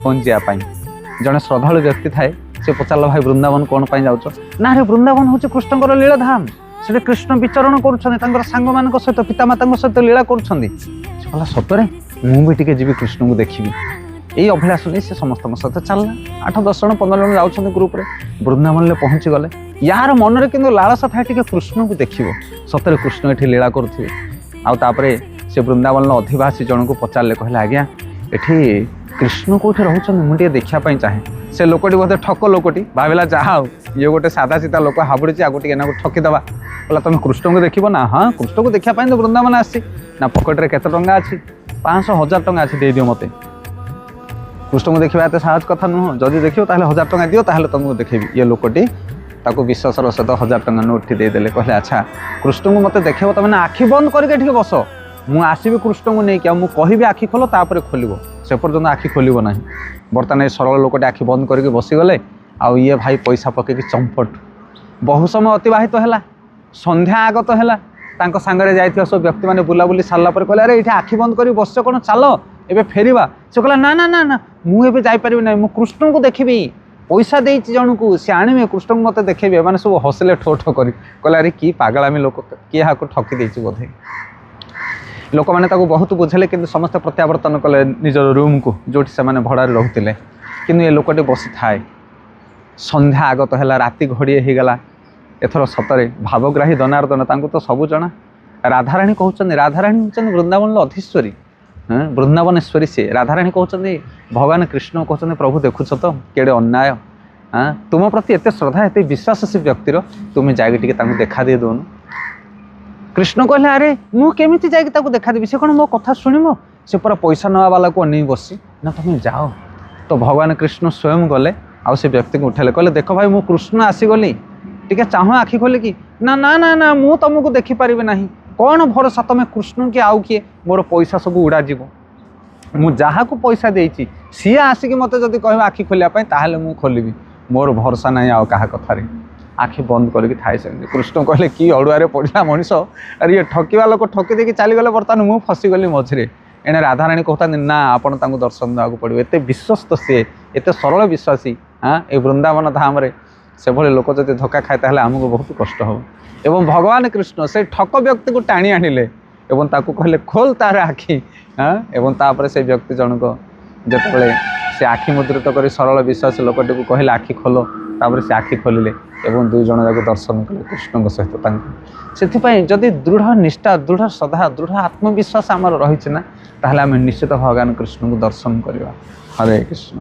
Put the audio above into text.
पहुँचापी जड़े श्रद्धालु व्यक्ति थाए से पचार भाई वृंदावन कौन पर जाऊच ना रे वृंदावन हूँ कृष्णकर लीलाधाम से कृष्ण विचरण कर सांग मान सहित पितामाता सहित लीला कर सतरे मुझे जी कृष्ण को देखी यही अभिलाष नहीं से समस्त सहित चलना 8-10 जन 15 जन जाऊँ ग्रुप वृंदावन में पहुँची गले यार मन में कि लालसा थाए टे कृष्ण को देख सतरे कृष्ण ये लीला करुवे आउे से वृंदावन अधिवासी जन को पचारे कहले आज्ञा ये कृष्ण कौटे रोचे मुझे देखापी चाहे से लोकटी बोधे ठक लोकटी भाविला जहा ये गोटे सादा सीधा लोक हाबुड़ी आगे टे ठकीदबा कहला तुम कृष्ण को देखो ना हाँ कृष्ण को देखापी तो वृंदावन आसी ना पकेट केते टंका अच्छी 500-1000 टंका अच्छी दे दियो मत कृष्ण को देखा एत सहज कथा नुह जदि देखो 1000 टंका दियो तुमको देखेबी ये लोकटी ताको विश्वासर सहित 1000 टंका नोट दे देले कहले अच्छा कृष्ण को मत देखेब तुम आखि बंद करके बस मु आसबि कृष्ण को लेकिन मुझे कहबी आखि खोल तापर खोल से पर्यटन आखि खोल ना बर्तमान सरल लोकटे आखि बंद करके बसीगले आउ ये भाई पैसा पकईकि चंपट बहु समय अतिबाहित है संध्या आगत है सांगे जाइए सब व्यक्ति मैंने बुलाबुली सारा कहले अरे ये आखि बंद कर बस कौन चल एबे फेरिबा से कहला ना ना ना ना मुझे जापर ना मुझे कृष्ण को देखी पैसा दे जन को सी आने कृष्ण को मत देखेबी मैंने सब हसिले ठो ठो कर कहले अरे कि पागलामी लोक किए यहाँ ठकी देती बोधे लोक मैंने बहुत बुझेले कि समस्त प्रत्यावर्तन कले निजर रूम को जो से भड़ार रोते कि ये लोकटे बसी थाए संध्या आगत है राति घड़िए होगला एथर सतरे भावग्राही दनार्दन तो सबू जना राधाराणी कहते राधाराणी हूँ वृंदावन अधीश्वरी हाँ वृंदावनेश्वरी सी राधाराणी कहते भगवान कृष्ण कहते प्रभु देखुच तो केड़े अन्याय हाँ तुम प्रति एत श्रद्धा एत विश्वास से व्यक्तिर तुम्हें जाए देखा दे दौन कृष्ण कहले अरे मुझे जाकि देखा देवी से कौन मो कथा शुणव से पूरा पैसा नवा वाला को अनेक बसी ना तुम जाओ तो भगवान कृष्ण स्वयं गले आ से व्यक्ति को उठेले कहले देख भाई मु कृष्ण आसीगली टी चाह आखि खोल कि ना ना ना ना मु तुमको देखिपारि ना कौन भरोसा तुम कृष्ण के आउ किए मोर पैसा सब उड़ा जीव मु जहाँ को पैसा देती सी आसिक मत जब कह आखि खोलियापाई ताहले मु खोलिबी मोर भरोसा ना आउ कहा कथार आखि बंद करके थाए से कृष्ण कहले कि अड़ुआरे पड़ा मनीष अरे ये ठकिवा लोक ठकी देकी चलीगले बर्तमान मुझे फसीगली मझे एने राधाराणी कहता ना आपन तांको दर्शन देवाक पड़ो एत विश्वस्त सी एत सरल विश्वासी हाँ ये वृंदावन धाम रे से भले लोक जब धक्का खाए ताहले आमको बहुत कष्ट हो एवं भगवान कृष्ण से ठक व्यक्ति को टाणी आनिले एवं ताकू कहले खोल तार आखि हाँ एवं तापर से व्यक्ति जनक जिते से आखि मुद्रित कर सरल विश्वास लोकटी को कहले आखि खोल तापर से आखि खोलिले एवं 2 जन जाक दर्शन कले कृष्ण सहित से जदि दृढ़ निष्ठा दृढ़ श्रद्धा दृढ़ आत्मविश्वास आमर रही ना ताहले आम निश्चित भगवान कृष्ण को दर्शन करवा हरे कृष्ण।